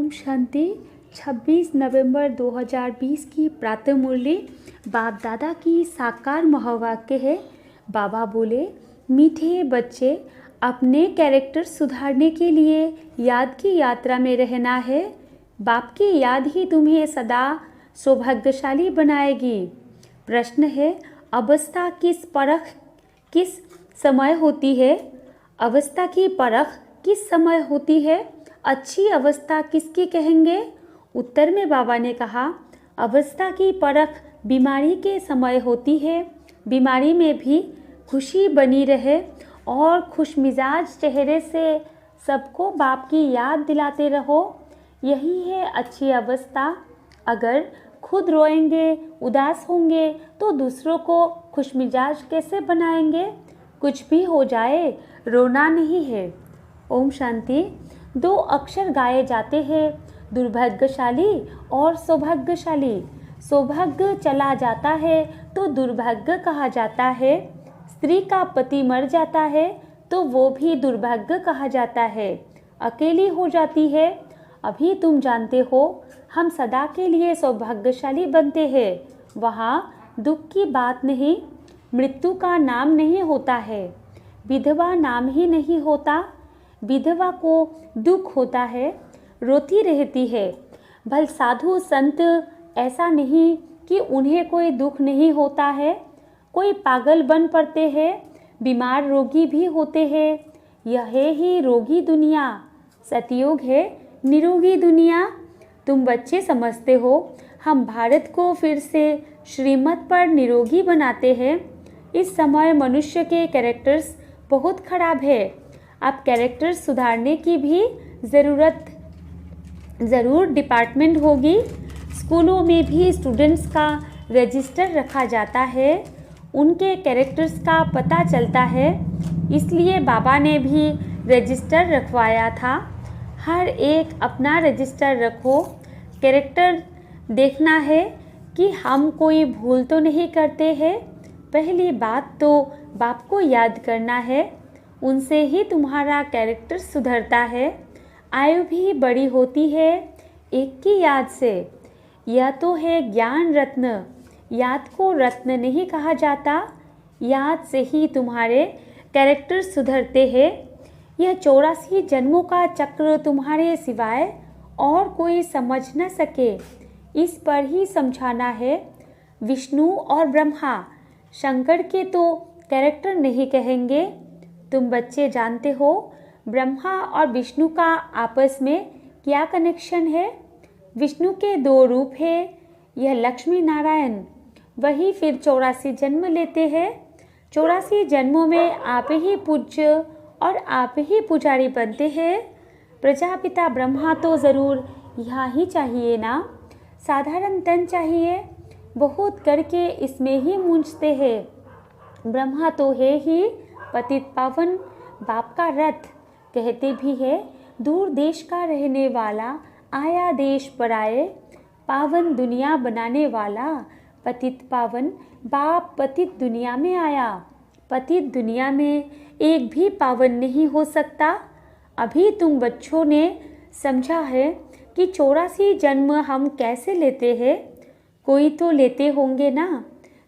ओम शांति। 26 नवंबर 2020 की प्रातः मुरली बाप दादा की साकार महावाक्य है। बाबा बोले, मीठे बच्चे, अपने कैरेक्टर सुधारने के लिए याद की यात्रा में रहना है। बाप की याद ही तुम्हें सदा सौभाग्यशाली बनाएगी। प्रश्न है, अवस्था किस समय होती है? अवस्था की परख किस समय होती है? अच्छी अवस्था किसकी कहेंगे? उत्तर में बाबा ने कहा, अवस्था की परख बीमारी के समय होती है। बीमारी में भी खुशी बनी रहे और खुशमिजाज चेहरे से सबको बाप की याद दिलाते रहो, यही है अच्छी अवस्था। अगर खुद रोएंगे, उदास होंगे तो दूसरों को खुशमिजाज कैसे बनाएंगे? कुछ भी हो जाए, रोना नहीं है। ओम शांति। 2 अक्षर गाए जाते हैं, दुर्भाग्यशाली और सौभाग्यशाली। सौभाग्य चला जाता है तो दुर्भाग्य कहा जाता है। स्त्री का पति मर जाता है तो वो भी दुर्भाग्य कहा जाता है। अकेली हो जाती है। अभी तुम जानते हो, हम सदा के लिए सौभाग्यशाली बनते हैं। वहाँ दुख की बात नहीं, मृत्यु का नाम नहीं होता है, विधवा नाम ही नहीं होता। विधवा को दुख होता है, रोती रहती है। भल साधु संत ऐसा नहीं कि उन्हें कोई दुख नहीं होता है। कोई पागल बन पड़ते हैं, बीमार रोगी भी होते हैं। यह है ही रोगी दुनिया। सतयुग है निरोगी दुनिया। तुम बच्चे समझते हो, हम भारत को फिर से श्रीमत पर निरोगी बनाते हैं। इस समय मनुष्य के कैरेक्टर्स बहुत खराब है। अब कैरेक्टर सुधारने की भी ज़रूर डिपार्टमेंट होगी। स्कूलों में भी स्टूडेंट्स का रजिस्टर रखा जाता है, उनके कैरेक्टर्स का पता चलता है। इसलिए बाबा ने भी रजिस्टर रखवाया था। हर एक अपना रजिस्टर रखो। कैरेक्टर देखना है कि हम कोई भूल तो नहीं करते हैं। पहली बात तो बाप को याद करना है, उनसे ही तुम्हारा कैरेक्टर सुधरता है। आयु भी बड़ी होती है एक की याद से। यह तो है ज्ञान रत्न। याद को रत्न नहीं कहा जाता। याद से ही तुम्हारे कैरेक्टर सुधरते हैं। यह 84 जन्मों का चक्र तुम्हारे सिवाय और कोई समझ न सके, इस पर ही समझाना है। विष्णु और ब्रह्मा, शंकर के तो कैरेक्टर नहीं कहेंगे। तुम बच्चे जानते हो, ब्रह्मा और विष्णु का आपस में क्या कनेक्शन है? विष्णु के 2 रूप हैं, यह लक्ष्मी नारायण। वही फिर 84 जन्म लेते हैं। 84 जन्मों में आप ही पूज्य और आप ही पुजारी बनते हैं। प्रजापिता ब्रह्मा तो ज़रूर यहाँ ही चाहिए ना। साधारण तन चाहिए, बहुत करके इसमें ही मूंझते हैं। ब्रह्मा तो है ही पतित पावन, बाप का रथ। कहते भी है, दूर देश का रहने वाला आया देश पर आए। पावन दुनिया बनाने वाला पतित पावन बाप पतित दुनिया में आया। पतित दुनिया में एक भी पावन नहीं हो सकता। अभी तुम बच्चों ने समझा है कि 84 जन्म हम कैसे लेते हैं। कोई तो लेते होंगे ना,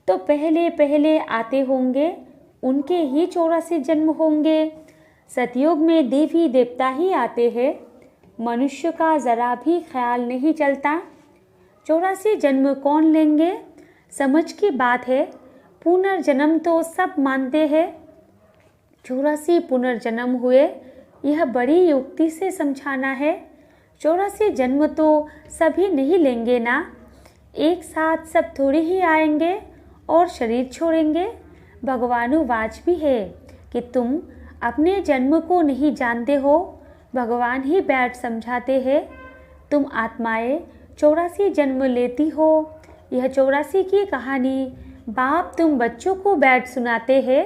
तो पहले पहले आते होंगे, उनके ही 84 जन्म होंगे। सतयुग में देवी देवता ही आते हैं, मनुष्य का ज़रा भी ख्याल नहीं चलता। 84 जन्म कौन लेंगे? समझ की बात है। पुनर्जन्म तो सब मानते हैं। 84 पुनर्जन्म हुए, यह बड़ी युक्ति से समझाना है। 84 जन्म तो सभी नहीं लेंगे ना। एक साथ सब थोड़ी ही आएंगे और शरीर छोड़ेंगे। भगवानुवाच भी है कि तुम अपने जन्म को नहीं जानते हो, भगवान ही बैठ समझाते हैं। तुम आत्माएं 84 जन्म लेती हो। यह 84 की कहानी बाप तुम बच्चों को बैठ सुनाते हैं।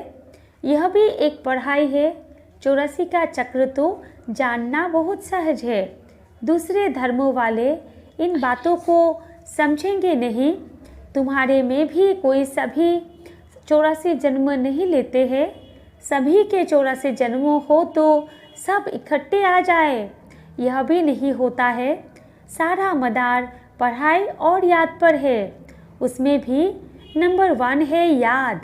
यह भी एक पढ़ाई है। 84 का चक्र तो जानना बहुत सहज है। दूसरे धर्मों वाले इन बातों को समझेंगे नहीं। तुम्हारे में भी कोई सभी 84 जन्म नहीं लेते हैं। सभी के 84 जन्मों हो तो सब इकट्ठे आ जाए, यह भी नहीं होता है। सारा मदार पढ़ाई और याद पर है। उसमें भी नंबर 1 है याद।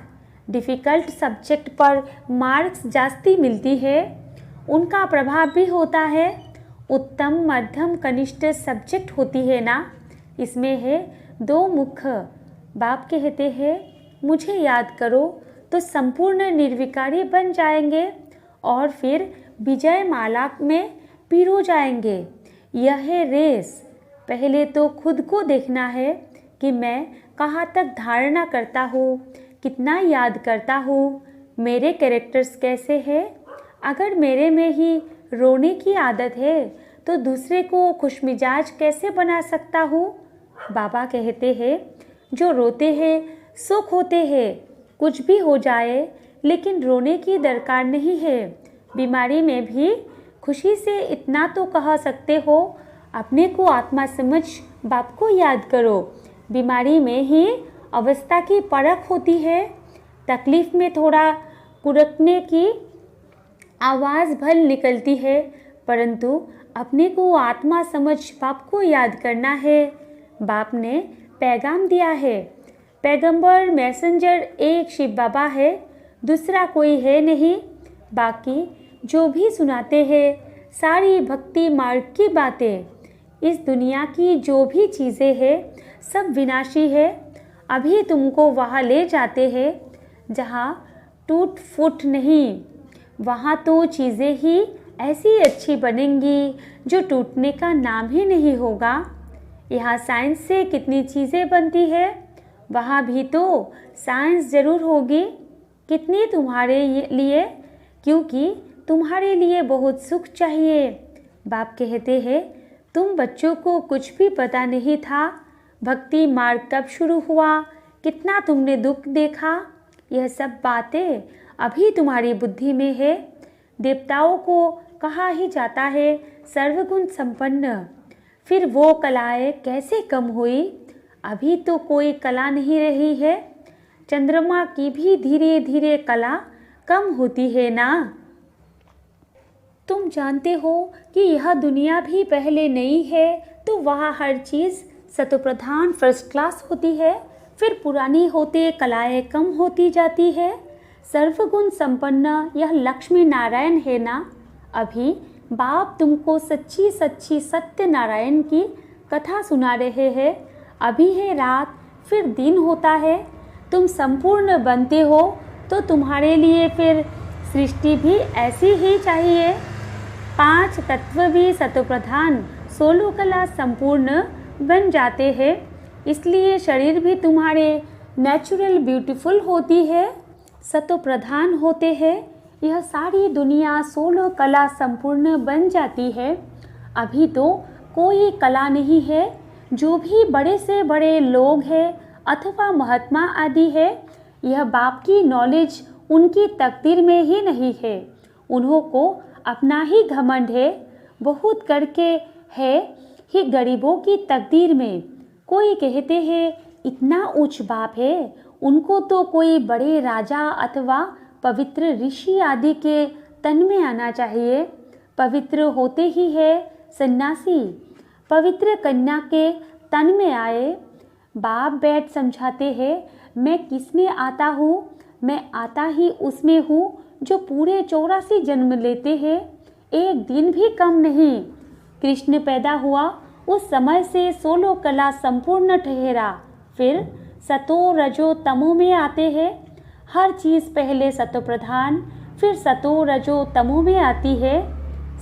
डिफ़िकल्ट सब्जेक्ट पर मार्क्स जास्ती मिलती है, उनका प्रभाव भी होता है। उत्तम मध्यम कनिष्ठ सब्जेक्ट होती है ना, इसमें है 2 मुख्य। बाप कहते हैं मुझे याद करो तो संपूर्ण निर्विकारी बन जाएंगे और फिर विजय माला में पिरो जाएंगे। यह है रेस। पहले तो खुद को देखना है कि मैं कहाँ तक धारणा करता हूँ, कितना याद करता हूँ, मेरे कैरेक्टर्स कैसे हैं। अगर मेरे में ही रोने की आदत है तो दूसरे को खुशमिजाज कैसे बना सकता हूँ। बाबा कहते हैं जो रोते हैं सुख होते हैं, कुछ भी हो जाए लेकिन रोने की दरकार नहीं है। बीमारी में भी खुशी से इतना तो कह सकते हो, अपने को आत्मा समझ बाप को याद करो। बीमारी में ही अवस्था की परख होती है। तकलीफ में थोड़ा कुड़कने की आवाज़ भल निकलती है, परंतु अपने को आत्मा समझ बाप को याद करना है। बाप ने पैगाम दिया है। पैगंबर मैसेंजर एक शिव बाबा है, दूसरा कोई है नहीं। बाकी जो भी सुनाते हैं सारी भक्ति मार्ग की बातें। इस दुनिया की जो भी चीज़ें हैं सब विनाशी है। अभी तुमको वहाँ ले जाते हैं जहाँ टूट फूट नहीं। वहाँ तो चीज़ें ही ऐसी अच्छी बनेंगी जो टूटने का नाम ही नहीं होगा। यहाँ साइंस से कितनी चीज़ें बनती है, वहाँ भी तो साइंस ज़रूर होगी। कितनी तुम्हारे लिए, क्योंकि तुम्हारे लिए बहुत सुख चाहिए। बाप कहते हैं तुम बच्चों को कुछ भी पता नहीं था। भक्ति मार्ग कब शुरू हुआ, कितना तुमने दुख देखा, यह सब बातें अभी तुम्हारी बुद्धि में है। देवताओं को कहा ही जाता है सर्वगुण संपन्न, फिर वो कलाएं कैसे कम हुई। अभी तो कोई कला नहीं रही है। चंद्रमा की भी धीरे धीरे कला कम होती है ना। तुम जानते हो कि यह दुनिया भी पहले नहीं है तो वहाँ हर चीज़ सतोप्रधान फर्स्ट क्लास होती है, फिर पुरानी होते कलाएं कम होती जाती है। सर्वगुण संपन्न यह लक्ष्मी नारायण है ना। अभी बाप तुमको सच्ची सच्ची सत्य नारायण की कथा सुना रहे हैं। अभी है रात, फिर दिन होता है। तुम संपूर्ण बनते हो तो तुम्हारे लिए फिर सृष्टि भी ऐसी ही चाहिए। 5 तत्व भी सतोप्रधान 16 कला संपूर्ण बन जाते हैं। इसलिए शरीर भी तुम्हारे नेचुरल ब्यूटीफुल होती है, सतोप्रधान होते हैं। यह सारी दुनिया 16 कला संपूर्ण बन जाती है। अभी तो कोई कला नहीं है। जो भी बड़े से बड़े लोग हैं अथवा महात्मा आदि है, यह बाप की नॉलेज उनकी तकदीर में ही नहीं है। उन्हों को अपना ही घमंड है, बहुत करके है ही गरीबों की तकदीर में। कोई कहते हैं इतना ऊंच बाप है, उनको तो कोई बड़े राजा अथवा पवित्र ऋषि आदि के तन में आना चाहिए। पवित्र होते ही है सन्यासी, पवित्र कन्या के तन में आए। बाप बैठ समझाते हैं मैं किस में आता हूँ, मैं आता ही उसमें हूँ जो पूरे 84 जन्म लेते हैं, एक दिन भी कम नहीं। कृष्ण पैदा हुआ उस समय से 16 कला संपूर्ण ठहरा, फिर सतो रजो तमो में आते हैं। हर चीज़ पहले सतो प्रधान फिर सतो रजो तमो में आती है।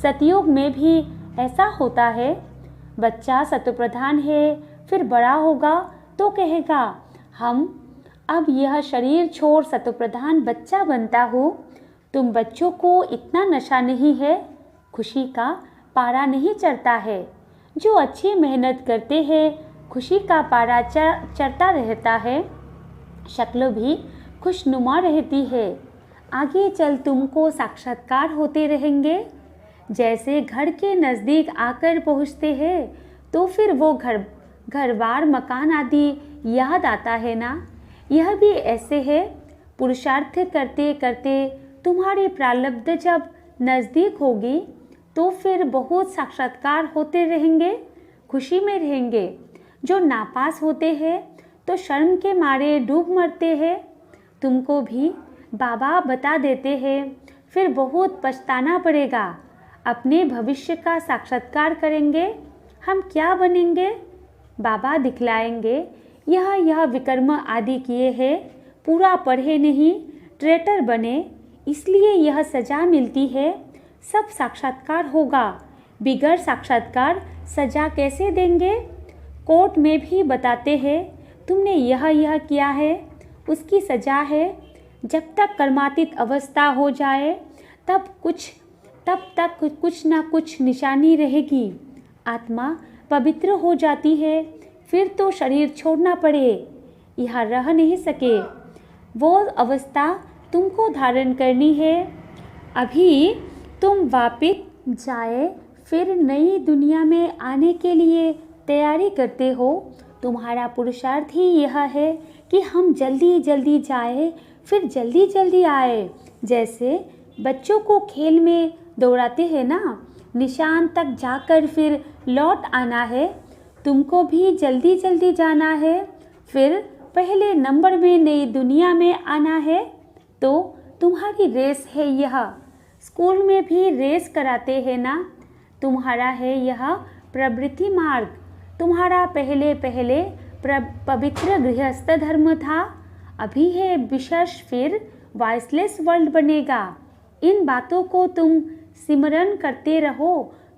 सतयुग में भी ऐसा होता है। बच्चा सतो प्रधान है, फिर बड़ा होगा तो कहेगा हम अब यह शरीर छोड़ सतो प्रधान बच्चा बनता हूँ। तुम बच्चों को इतना नशा नहीं है, खुशी का पारा नहीं चढ़ता है। जो अच्छी मेहनत करते हैं खुशी का पारा चढ़ता रहता है, शक्ल भी खुशनुमा रहती है। आगे चल तुमको साक्षात्कार होते रहेंगे। जैसे घर के नज़दीक आकर पहुँचते हैं तो फिर वो घर बार मकान आदि याद आता है ना। यह भी ऐसे है, पुरुषार्थ करते करते तुम्हारी प्रारब्ध जब नज़दीक होगी तो फिर बहुत साक्षात्कार होते रहेंगे। खुशी में रहेंगे। जो नापास होते हैं तो शर्म के मारे डूब मरते हैं। तुमको भी बाबा बता देते हैं, फिर बहुत पछताना पड़ेगा। अपने भविष्य का साक्षात्कार करेंगे। हम क्या बनेंगे? बाबा दिखलाएंगे। यह विकर्म आदि किए हैं, पूरा पढ़े नहीं, ट्रेटर बने, इसलिए यह सज़ा मिलती है। सब साक्षात्कार होगा, बिगैर साक्षात्कार सज़ा कैसे देंगे? कोर्ट में भी बताते हैं, तुमने यह किया है, उसकी सज़ा है। जब तक कर्मातीत अवस्था हो जाए तब तक कुछ ना कुछ निशानी रहेगी। आत्मा पवित्र हो जाती है, फिर तो शरीर छोड़ना पड़े, यहाँ रह नहीं सके। वो अवस्था तुमको धारण करनी है। अभी तुम वापिस जाए, फिर नई दुनिया में आने के लिए तैयारी करते हो। तुम्हारा पुरुषार्थ ही यह है कि हम जल्दी जल्दी जाए, फिर जल्दी जल्दी आए। जैसे बच्चों को खेल में दौड़ाते हैं ना, निशान तक जाकर फिर लौट आना है। तुमको भी जल्दी जल्दी जाना है, फिर पहले नंबर में नई दुनिया में आना है। तो तुम्हारी रेस है यह। स्कूल में भी रेस कराते हैं ना। तुम्हारा है यह प्रवृत्ति मार्ग। तुम्हारा पहले पवित्र गृहस्थ धर्म था, अभी है विशेष, फिर वॉइसलेस वर्ल्ड बनेगा। इन बातों को तुम सिमरन करते रहो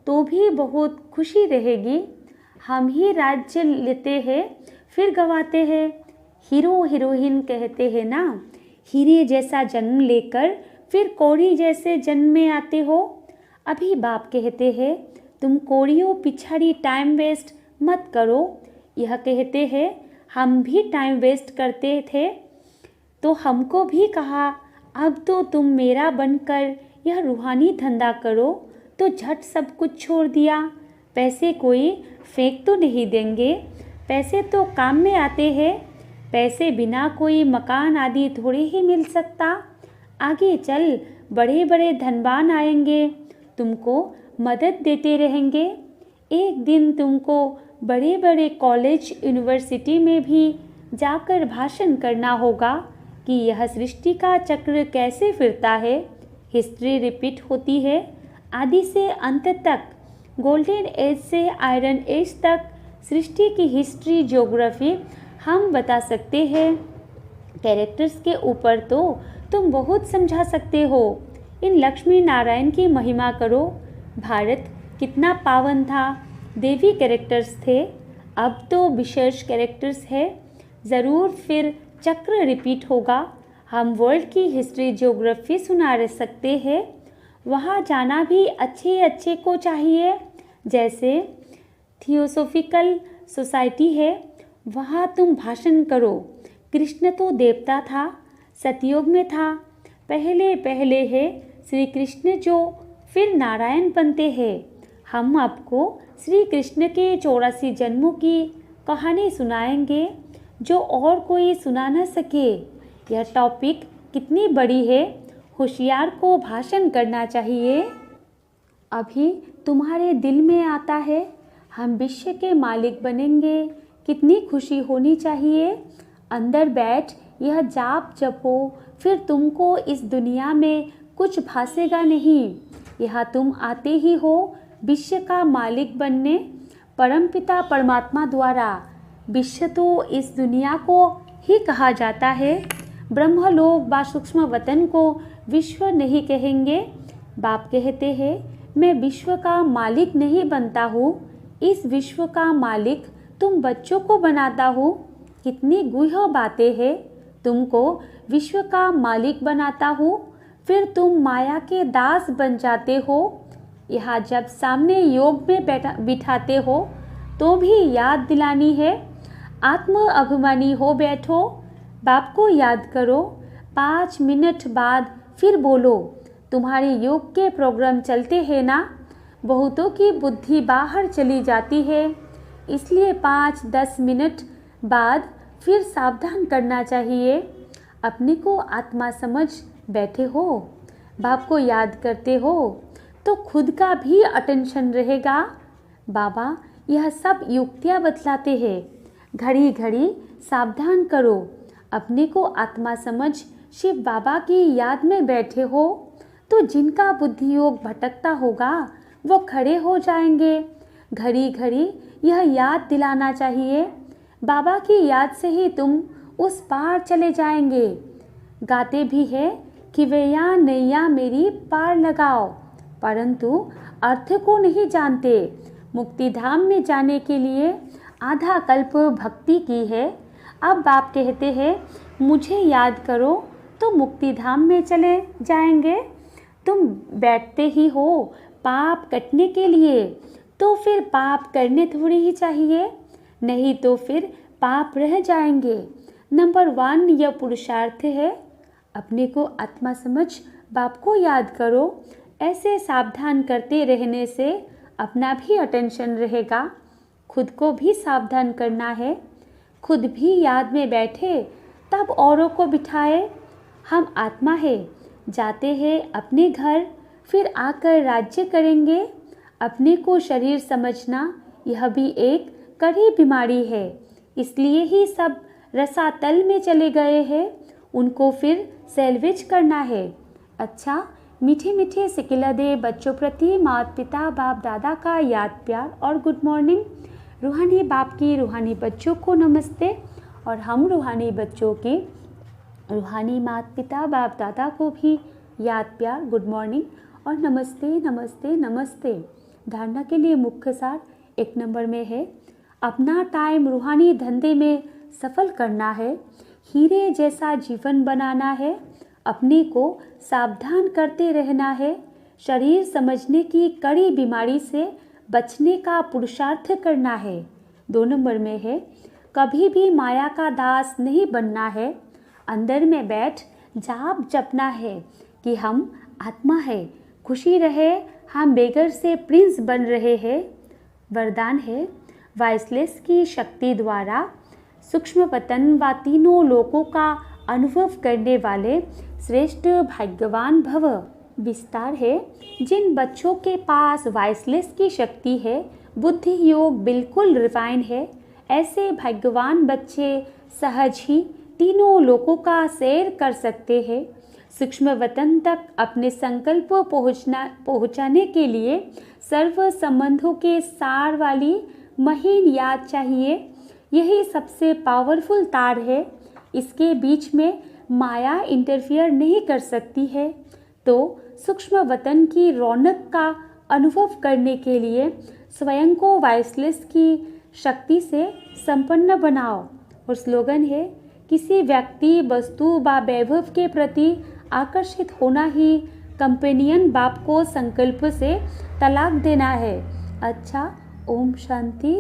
तो भी बहुत खुशी रहेगी। हम ही राज्य लेते हैं, फिर गवाते हैं। हीरो हीरोइन कहते हैं ना, हीरे जैसा जन्म लेकर फिर कौड़ी जैसे जन्म में आते हो। अभी बाप कहते हैं, तुम कौड़ियों पिछाड़ी टाइम वेस्ट मत करो। यह कहते हैं, हम भी टाइम वेस्ट करते थे, तो हमको भी कहा, अब तो तुम मेरा बनकर यह रूहानी धंधा करो। तो झट सब कुछ छोड़ दिया। पैसे कोई फेंक तो नहीं देंगे, पैसे तो काम में आते हैं। पैसे बिना कोई मकान आदि थोड़े ही मिल सकता। आगे चल बड़े बड़े धनवान आएंगे, तुमको मदद देते रहेंगे। एक दिन तुमको बड़े बड़े कॉलेज यूनिवर्सिटी में भी जाकर भाषण करना होगा कि यह सृष्टि का चक्र कैसे फिरता है। हिस्ट्री रिपीट होती है आदि से अंत तक। गोल्डन एज से आयरन एज तक सृष्टि की हिस्ट्री ज्योग्राफी हम बता सकते हैं। कैरेक्टर्स के ऊपर तो तुम बहुत समझा सकते हो। इन लक्ष्मी नारायण की महिमा करो। भारत कितना पावन था, देवी कैरेक्टर्स थे, अब तो विशेष कैरेक्टर्स है। ज़रूर फिर चक्र रिपीट होगा। हम वर्ल्ड की हिस्ट्री ज्योग्राफी सुना सकते हैं। वहाँ जाना भी अच्छे को चाहिए। जैसे थियोसोफिकल सोसाइटी है, वहाँ तुम भाषण करो। कृष्ण तो देवता था, सतयुग में था। पहले है श्री कृष्ण जो फिर नारायण बनते हैं। हम आपको श्री कृष्ण के 84 जन्मों की कहानी सुनाएंगे जो और कोई सुना न सके। यह टॉपिक कितनी बड़ी है, होशियार को भाषण करना चाहिए। अभी तुम्हारे दिल में आता है, हम विश्व के मालिक बनेंगे, कितनी खुशी होनी चाहिए। अंदर बैठ यह जाप जपो, फिर तुमको इस दुनिया में कुछ भासेगा नहीं। यहाँ तुम आते ही हो विश्व का मालिक बनने, परमपिता परमात्मा द्वारा। विश्व तो इस दुनिया को ही कहा जाता है। ब्रह्मलोक व सूक्ष्म वतन को विश्व नहीं कहेंगे। बाप कहते हैं, मैं विश्व का मालिक नहीं बनता हूँ, इस विश्व का मालिक तुम बच्चों को बनाता हूँ। कितनी गूढ़ बातें हैं। तुमको विश्व का मालिक बनाता हूँ, फिर तुम माया के दास बन जाते हो। यहाँ जब सामने योग में बिठाते हो तो भी याद दिलानी है। आत्म अभिमानी हो बैठो, बाप को याद करो। 5 मिनट बाद फिर बोलो। तुम्हारे योग के प्रोग्राम चलते हैं ना, बहुतों की बुद्धि बाहर चली जाती है, इसलिए 5-10 मिनट बाद फिर सावधान करना चाहिए। अपने को आत्मा समझ बैठे हो, बाप को याद करते हो, तो खुद का भी अटेंशन रहेगा। बाबा यह सब युक्तियाँ बतलाते हैं। घड़ी घड़ी सावधान करो, अपने को आत्मा समझ शिव बाबा की याद में बैठे हो तो जिनका बुद्धि योग भटकता होगा वो खड़े हो जाएंगे। घड़ी घड़ी यह याद दिलाना चाहिए, बाबा की याद से ही तुम उस पार चले जाएंगे। गाते भी है कि वैया नैया मेरी पार लगाओ, परंतु अर्थ को नहीं जानते। मुक्ति धाम में जाने के लिए आधा कल्प भक्ति की है। अब बाप कहते हैं मुझे याद करो तो मुक्ति धाम में चले जाएंगे। तुम बैठते ही हो पाप कटने के लिए, तो फिर पाप करने थोड़ी ही चाहिए, नहीं तो फिर पाप रह जाएंगे। नंबर 1 यह पुरुषार्थ है, अपने को आत्मा समझ बाप को याद करो। ऐसे सावधान करते रहने से अपना भी अटेंशन रहेगा, खुद को भी सावधान करना है। खुद भी याद में बैठे तब औरों को बिठाए। हम आत्मा है, जाते हैं अपने घर, फिर आकर राज्य करेंगे। अपने को शरीर समझना यह भी एक कड़ी बीमारी है, इसलिए ही सब रसातल में चले गए हैं, उनको फिर सैल्वेज करना है। अच्छा, मीठे मीठे सिकिला दे बच्चों प्रति माता पिता बाप दादा का याद प्यार और गुड मॉर्निंग। रूहानी बाप की रूहानी बच्चों को नमस्ते, और हम रूहानी बच्चों की रूहानी माता पिता बाप दादा को भी याद प्यार गुड मॉर्निंग और नमस्ते नमस्ते नमस्ते। धारणा के लिए मुख्य सार 1 नंबर में है, अपना टाइम रूहानी धंधे में सफल करना है, हीरे जैसा जीवन बनाना है, अपने को सावधान करते रहना है, शरीर समझने की कड़ी बीमारी से बचने का पुरुषार्थ करना है। 2 नंबर में है, कभी भी माया का दास नहीं बनना है, अंदर में बैठ जाप जपना है कि हम आत्मा है, खुशी रहे, हम बेगर से प्रिंस बन रहे हैं। वरदान है, वाइसलेस की शक्ति द्वारा सूक्ष्म पतन व तीनों लोकों का अनुभव करने वाले श्रेष्ठ भाग्यवान भव। विस्तार है, जिन बच्चों के पास वाइसलेस की शक्ति है, बुद्धि योग बिल्कुल रिफाइन है, ऐसे भाग्यवान बच्चे सहज ही तीनों लोकों का सैर कर सकते हैं। सूक्ष्म वतन तक अपने संकल्प पहुँचाने के लिए सर्व संबंधों के सार वाली महीन याद चाहिए। यही सबसे पावरफुल तार है, इसके बीच में माया इंटरफियर नहीं कर सकती है। तो सूक्ष्म वतन की रौनक का अनुभव करने के लिए स्वयं को वाइसलेस की शक्ति से संपन्न बनाओ। और स्लोगन है, किसी व्यक्ति वस्तु व वैभव के प्रति आकर्षित होना ही कंपेनियन बाप को संकल्प से तलाक देना है। अच्छा, ओम शांति।